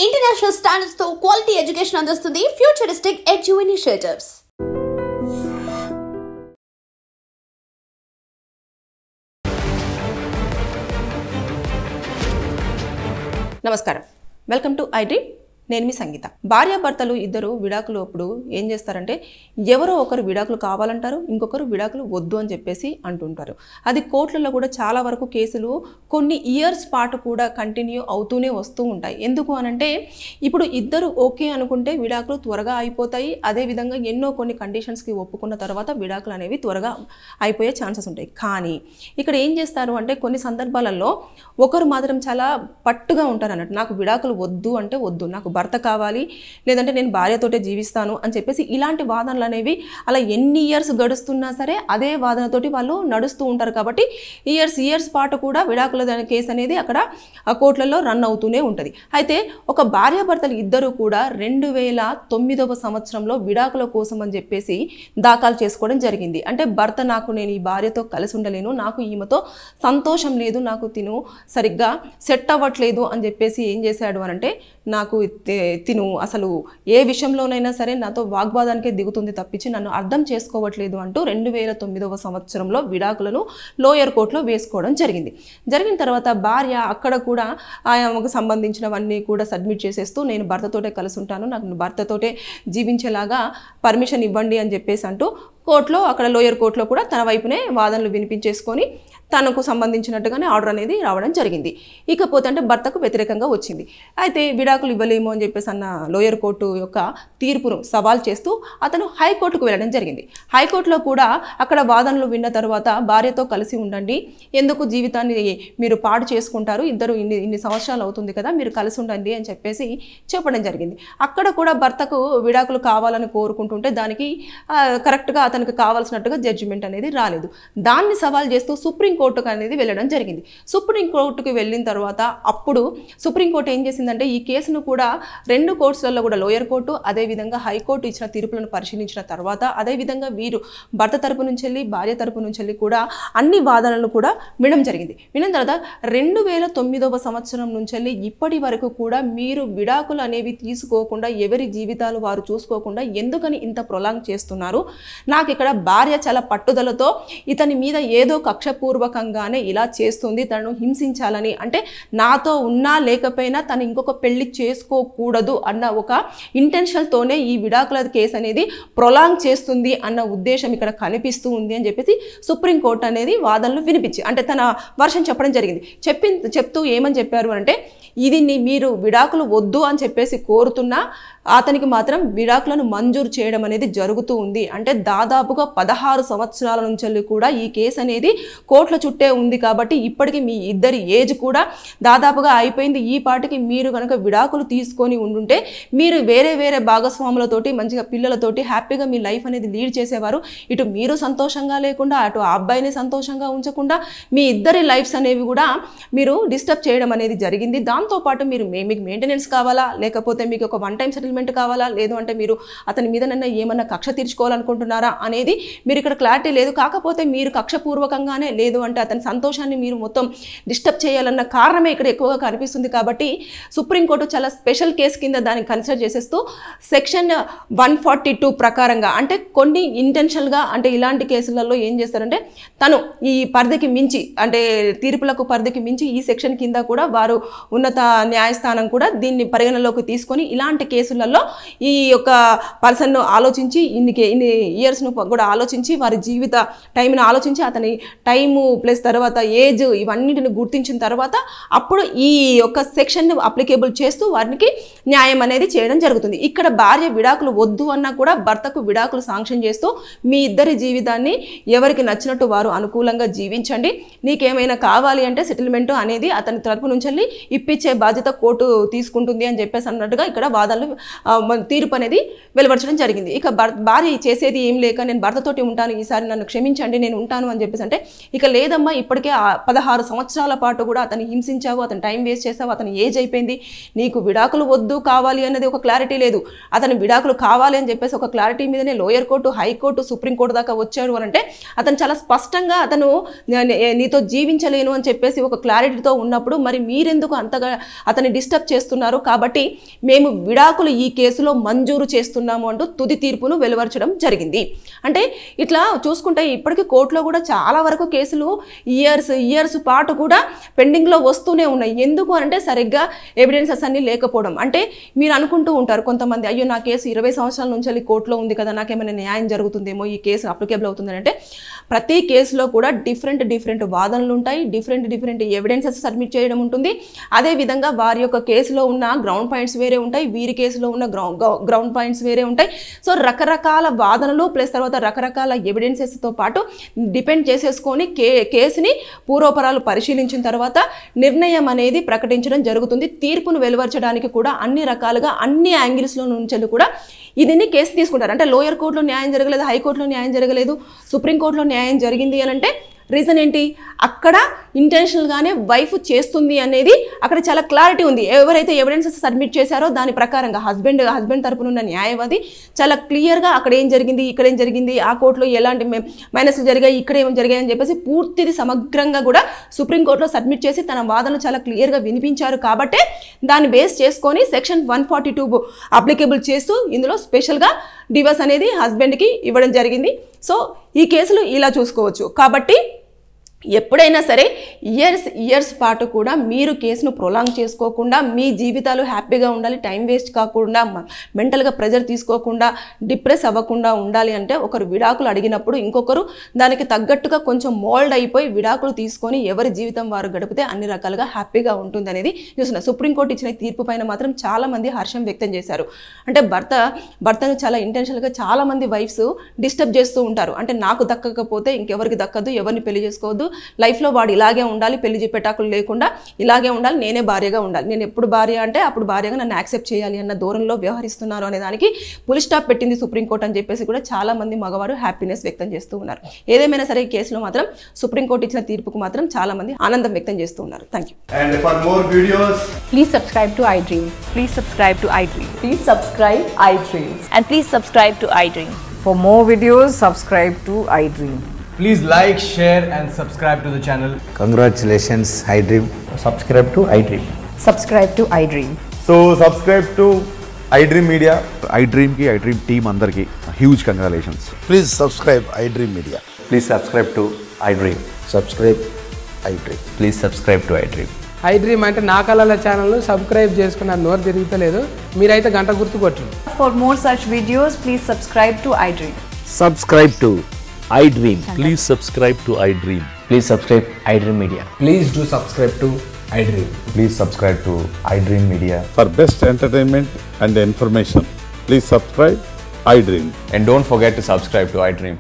International standards తో quality education అందిస్తుంది futuristic edu initiatives. నమస్కారం, వెల్కమ్ టు ఐడ్రీమ్. నేను మీ సంగీత. భార్యాభర్తలు ఇద్దరు విడాకులు అప్పుడు ఏం చేస్తారంటే ఎవరో ఒకరు విడాకులు కావాలంటారు, ఇంకొకరు విడాకులు వద్దు అని చెప్పేసి అంటుంటారు. అది కోర్టులలో కూడా చాలా వరకు కేసులు కొన్ని ఇయర్స్ పాటు కూడా కంటిన్యూ అవుతూనే వస్తూ ఉంటాయి. ఎందుకు అనంటే ఇప్పుడు ఇద్దరు ఓకే అనుకుంటే విడాకులు త్వరగా అయిపోతాయి. అదేవిధంగా ఎన్నో కొన్ని కండిషన్స్కి ఒప్పుకున్న తర్వాత విడాకులు అనేవి త్వరగా అయిపోయే ఛాన్సెస్ ఉంటాయి. కానీ ఇక్కడ ఏం చేస్తారు అంటే కొన్ని సందర్భాలలో ఒకరు మాత్రం చాలా పట్టుగా ఉంటారు అన్నట్టు, నాకు విడాకులు వద్దు అంటే వద్దు, నాకు భర్త కావాలి, లేదంటే నేను భార్యతోటే జీవిస్తాను అని చెప్పేసి ఇలాంటి వాదనలు అనేవి అలా ఎన్ని ఇయర్స్ గడుస్తున్నా సరే అదే వాదనతోటి వాళ్ళు నడుస్తూ ఉంటారు. కాబట్టి ఇయర్స్ పాటు కూడా విడాకుల కేసు అనేది అక్కడ కోర్టులలో రన్ అవుతూనే ఉంటుంది. అయితే ఒక భార్యాభర్తలు ఇద్దరు కూడా 2009వ సంవత్సరంలో విడాకుల కోసం అని చెప్పేసి దాఖలు చేసుకోవడం జరిగింది. అంటే భర్త నేను ఈ భార్యతో కలిసి ఉండలేను, నాకు ఈమెతో సంతోషం లేదు, నాకు తిను సరిగ్గా సెట్ అవ్వట్లేదు అని చెప్పేసి ఏం చేశాడు అనంటే నాకు తిను అసలు ఏ విషయంలోనైనా సరే నాతో వాగ్వాదానికే దిగుతుంది తప్పించి నన్ను అర్థం చేసుకోవట్లేదు అంటూ 2009వ సంవత్సరంలో విడాకులను లోయర్ కోర్టులో వేసుకోవడం జరిగిన తర్వాత భార్య అక్కడ కూడా ఆమెకు సంబంధించినవన్నీ కూడా సబ్మిట్ చేసేస్తూ నేను భర్తతోటే కలిసి ఉంటాను, నాకు భర్తతోటే జీవించేలాగా పర్మిషన్ ఇవ్వండి అని చెప్పేసి అంటూ కోర్టులో అక్కడ లోయర్ కోర్టులో కూడా తన వైపునే వాదనలు వినిపించేసుకొని తనకు సంబంధించినట్టుగానే ఆర్డర్ అనేది రావడం జరిగింది. ఇకపోతే అంటే భర్తకు వ్యతిరేకంగా వచ్చింది. అయితే విడాకులు ఇవ్వలేము అని చెప్పేసి అన్న లోయర్ కోర్టు యొక్క తీర్పును సవాల్ చేస్తూ అతను హైకోర్టుకు వెళ్ళడం జరిగింది. హైకోర్టులో కూడా అక్కడ వాదనలు విన్న తర్వాత భార్యతో కలిసి ఉండండి, ఎందుకు జీవితాన్ని మీరు పాడు చేసుకుంటారు, ఇద్దరు ఇన్ని సంవత్సరాలు అవుతుంది కదా, మీరు కలిసి ఉండండి అని చెప్పేసి చెప్పడం జరిగింది. అక్కడ కూడా భర్తకు విడాకులు కావాలని కోరుకుంటుంటే దానికి కరెక్ట్గా అతనికి కావాల్సినట్టుగా జడ్జిమెంట్ అనేది రాలేదు. దాన్ని సవాల్ చేస్తూ సుప్రీంకోర్టుకు అనేది వెళ్ళడం జరిగింది. సుప్రీంకోర్టుకు వెళ్ళిన తర్వాత అప్పుడు సుప్రీంకోర్టు ఏం చేసిందంటే ఈ కేసును కూడా 2 కోర్టులలో కూడా లోయర్ కోర్టు అదేవిధంగా హైకోర్టు ఇచ్చిన తీర్పులను పరిశీలించిన తర్వాత అదేవిధంగా వీరు భర్త తరపు నుంచి వెళ్ళి భార్య తరపు నుంచి వెళ్ళి కూడా అన్ని వాదనలను కూడా వినడం జరిగింది. విన్న తర్వాత 2009వ సంవత్సరం నుంచి వెళ్ళి ఇప్పటి వరకు కూడా మీరు విడాకులు అనేవి తీసుకోకుండా ఎవరి జీవితాలు వారు చూసుకోకుండా ఎందుకని ఇంత ప్రొలాంగ్ చేస్తున్నారు, నాకు ఇక్కడ భార్య చాలా పట్టుదలతో ఇతని మీద ఏదో కక్షపూర్వకంగానే ఇలా చేస్తుంది, తనను హింసించాలని, అంటే నాతో ఉన్నా లేకపోయినా తను ఇంకొక పెళ్లి చేసుకోకూడదు అన్న ఒక ఇంటెన్షన్తోనే ఈ విడాకుల కేసు అనేది ప్రొలాంగ్ చేస్తుంది అన్న ఉద్దేశం ఇక్కడ కనిపిస్తూ ఉంది అని చెప్పేసి సుప్రీంకోర్టు అనేది వాదనలు వినిపించి అంటే తన వర్షన్ చెప్పడం జరిగింది. చెప్తూ ఏమని చెప్పారు అంటే ఇది మీరు విడాకులు వద్దు అని చెప్పేసి కోరుతున్నా అతనికి మాత్రం విడాకులను మంజూరు చేయడం అనేది జరుగుతూ ఉంది. అంటే దాదాపుగా 16 సంవత్సరాల నుంచి కూడా ఈ కేసు అనేది కోర్టుల చుట్టే ఉంది. కాబట్టి ఇప్పటికీ మీ ఇద్దరి ఏజ్ కూడా దాదాపుగా అయిపోయింది. ఈ పాటికి మీరు కనుక విడాకులు తీసుకొని ఉండుంటే మీరు వేరే భాగస్వాములతోటి మంచిగా పిల్లలతోటి హ్యాపీగా మీ లైఫ్ అనేది లీడ్ చేసేవారు. ఇటు మీరు సంతోషంగా లేకుండా అటు ఆ అబ్బాయిని సంతోషంగా ఉంచకుండా మీ ఇద్దరి లైఫ్స్ అనేవి కూడా మీరు డిస్టర్బ్ చేయడం అనేది జరిగింది. దాంతోపాటు మీకు మెయింటెనెన్స్ కావాలా, లేకపోతే మీకు ఒక వన్ టైం సెటిల్మెంట్ కావాలా, లేదు అంటే మీరు అతని మీద ఏమన్నా కక్ష తీర్చుకోవాలనుకుంటున్నారా అనేది మీరు ఇక్కడ క్లారిటీ లేదు. కాకపోతే మీరు కక్షపూర్వకంగానే లేదు అంటే అతని సంతోషాన్ని మీరు మొత్తం డిస్టర్బ్ చేయాలన్న కారణమే ఇక్కడ ఎక్కువగా కనిపిస్తుంది. కాబట్టి సుప్రీంకోర్టు చాలా స్పెషల్ కేసు కింద దాన్ని కన్సిడర్ చేసేస్తూ సెక్షన్ 142 ప్రకారంగా అంటే కొన్ని ఇంటెన్షనల్గా అంటే ఇలాంటి కేసులలో ఏం చేస్తారంటే తను ఈ పరిధికి మించి అంటే తీర్పులకు పరిధికి మించి ఈ సెక్షన్ కింద కూడా వారు ఉన్నత న్యాయస్థానం కూడా దీన్ని పరిగణలోకి తీసుకొని ఇలాంటి కేసులలో ఈ యొక్క పర్సన్ను ఆలోచించి ఇన్ని ఇయర్స్ను కూడా ఆలోచించి వారి జీవిత టైంను ఆలోచించి అతని టైము ప్లస్ తర్వాత ఏజ్ ఇవన్నిటిని గుర్తించిన తర్వాత అప్పుడు ఈ యొక్క సెక్షన్ను అప్లికేబుల్ చేస్తూ వారికి న్యాయం అనేది చేయడం జరుగుతుంది. ఇక్కడ భార్య విడాకులు వద్దు అన్నా కూడా భర్తకు విడాకులు శాంక్షన్ చేస్తూ మీ ఇద్దరి జీవితాన్ని ఎవరికి నచ్చినట్టు వారు అనుకూలంగా జీవించండి, నీకేమైనా కావాలి అంటే సెటిల్మెంట్ అనేది అతని తరపు నుంచి ఇప్పించే బాధ్యత కోర్టు తీసుకుంటుంది అని చెప్పేసి అన్నట్టుగా ఇక్కడ వాదనలు తీర్పు అనేది వెలువరచడం జరిగింది. ఇక భార్య చేసేది ఏం లేక నేను భర్తతోటి ఉంటాను, ఈసారి నన్ను క్షమించండి నేను ఉంటాను అని చెప్పేసి అంటే ఇక లేదమ్మా ఇప్పటికే 16 సంవత్సరాల పాటు కూడా అతన్ని హింసించావు, అతను టైం వేస్ట్ చేసావు, అతను ఏజ్ అయిపోయింది, నీకు విడాకులు వద్దు కావాలి అనేది ఒక క్లారిటీ లేదు, అతను విడాకులు కావాలి అని చెప్పేసి ఒక క్లారిటీ మీదనే లోయర్ కోర్టు, హైకోర్టు, సుప్రీంకోర్టు దాకా వచ్చాడు అని అంటే అతను చాలా స్పష్టంగా అతను నీతో జీవించలేను అని చెప్పేసి ఒక క్లారిటీతో ఉన్నప్పుడు మరి మీరెందుకు అంతగా అతన్ని డిస్టర్బ్ చేస్తున్నారు? కాబట్టి మేము విడాకులు ఈ కేసులో మంజూరు చేస్తున్నాము అంటూ తుది తీర్పును వెలువరచడం జరిగింది. అంటే ఇట్లా చూసుకుంటే ఇప్పటికీ కోర్టులో కూడా చాలా వరకు కేసులు ఇయర్స్ పాటు కూడా పెండింగ్లో వస్తూనే ఉన్నాయి. ఎందుకు అంటే సరిగ్గా ఎవిడెన్సెస్ అన్ని లేకపోవడం. అంటే మీరు అనుకుంటూ ఉంటారు కొంతమంది, అయ్యో నా కేసు 20 సంవత్సరాల నుంచి కోర్టులో ఉంది కదా, నాకేమైనా న్యాయం జరుగుతుందేమో, ఈ కేసు అప్లికేబుల్ అవుతుందని. అంటే ప్రతి కేసులో కూడా డిఫరెంట్ వాదనలు ఉంటాయి, డిఫరెంట్ ఎవిడెన్సెస్ సబ్మిట్ చేయడం ఉంటుంది. అదేవిధంగా వారి యొక్క కేసులో ఉన్న గ్రౌండ్ పాయింట్స్ వేరే ఉంటాయి, వీరి కేసులో ఉన్న గ్రౌండ్ పాయింట్స్ వేరే ఉంటాయి. సో రకరకాల వాదనలు ప్లస్ తర్వాత రకరకాల ఎవిడెన్సెస్తో పాటు డిపెండ్ చేసేసుకొని కేసుని పూర్వపరాలు పరిశీలించిన తర్వాత నిర్ణయం అనేది ప్రకటించడం జరుగుతుంది. తీర్పును వెలువరచడానికి కూడా అన్ని రకాలుగా అన్ని యాంగిల్స్లో నుంచి కూడా దీన్ని కేసు తీసుకుంటారు. అంటే లోయర్ కోర్టులో న్యాయం జరగలేదు, హైకోర్టులో న్యాయం జరగలేదు, సుప్రీంకోర్టులో న్యాయం జరిగింది అని అంటే రీజన్ ఏంటి? అక్కడ ఇంటెన్షనల్గానే వైఫ్ చేస్తుంది అనేది అక్కడ చాలా క్లారిటీ ఉంది. ఎవరైతే ఎవిడెన్సెస్ సబ్మిట్ చేశారో దాని ప్రకారంగా హస్బెండ్ తరపున ఉన్న న్యాయవాది చాలా క్లియర్గా అక్కడ ఏం జరిగింది, ఇక్కడ ఏం జరిగింది, ఆ కోర్టులో ఎలాంటి మైనస్లు జరిగాయి, ఇక్కడ ఏం జరిగాయి అని చెప్పేసి పూర్తిది సమగ్రంగా కూడా సుప్రీంకోర్టులో సబ్మిట్ చేసి తన వాదనలు చాలా క్లియర్గా వినిపించారు. కాబట్టే దాన్ని బేస్ చేసుకొని సెక్షన్ 142 అప్లికేబుల్ చేస్తూ ఇందులో స్పెషల్గా డివోర్స్ అనేది హస్బెండ్కి ఇవ్వడం జరిగింది. సో ఈ కేసులు ఇలా చూసుకోవచ్చు. కాబట్టి ఎప్పుడైనా సరే ఇయర్స్ పాటు కూడా మీరు కేసును ప్రొలాంగ్ చేసుకోకుండా మీ జీవితాలు హ్యాపీగా ఉండాలి, టైం వేస్ట్ కాకుండా, మెంటల్గా ప్రెజర్ తీసుకోకుండా, డిప్రెస్ అవ్వకుండా ఉండాలి అంటే ఒకరు విడాకులు అడిగినప్పుడు ఇంకొకరు దానికి తగ్గట్టుగా కొంచెం మోల్డ్ అయిపోయి విడాకులు తీసుకొని ఎవరి జీవితం వారు గడిపితే అన్ని రకాలుగా హ్యాపీగా ఉంటుంది అనేది చూస్తున్నారు. సుప్రీంకోర్టు ఇచ్చిన తీర్పు పైన మాత్రం చాలామంది హర్షం వ్యక్తం చేశారు. అంటే భర్తను చాలా ఇంటెన్షనల్గా చాలామంది వైఫ్స్ డిస్టర్బ్ చేస్తూ ఉంటారు. అంటే నాకు దక్కకపోతే ఇంకెవరికి దక్కదు, ఎవరిని పెళ్లి చేసుకోవద్దు, లైఫ్లో వాడు ఇలాగే ఉండాలి, పెళ్లి పెట్టాకులు లేకుండా ఇలాగే ఉండాలి, నేనే భార్యగా ఉండాలి, నేను ఎప్పుడు భార్య అంటే అప్పుడు భార్యగా నన్ను యాక్సెప్ట్ చేయాలి అన్న ధోరణిలో వ్యవహరిస్తున్నారు అనే దానికి పులి స్టాప్ పెట్టింది సుప్రీంకోర్టు అని చెప్పేసి కూడా చాలా మంది మగవారు హ్యాపీనెస్ వ్యక్తం చేస్తూ ఉన్నారు. ఏదేమైనా సరే ఈ కేసులో మాత్రం సుప్రీంకోర్టు ఇచ్చిన తీర్పుకు మాత్రం చాలా మంది ఆనందం వ్యక్తం చేస్తూ ఉన్నారు. Thank you. And for more videos, please subscribe to iDream. Please subscribe to iDream. Please subscribe iDream. And please subscribe to iDream. For more videos, subscribe to iDream. please like, share and subscribe to the channel. Congratulations, iDream. Subscribe to iDream. Subscribe to iDream. So subscribe to iDream Media. iDream ki iDream team andarki huge congratulations. Please subscribe iDream Media. Please subscribe to iDream. Subscribe iDream. Please subscribe to iDream. iDream అంటే నా కళల channel subscribe చేసుకున్నారు, నోరు తిరుగుతలేదు, మీరైతే గంట గుర్తు కొట్టండి. For more such videos, please subscribe to iDream. Subscribe to iDream. Please subscribe to iDream. Please subscribe iDream Media. Please do subscribe to iDream. Please subscribe to iDream Media. For best entertainment and information, please subscribe iDream. And don't forget to subscribe to iDream.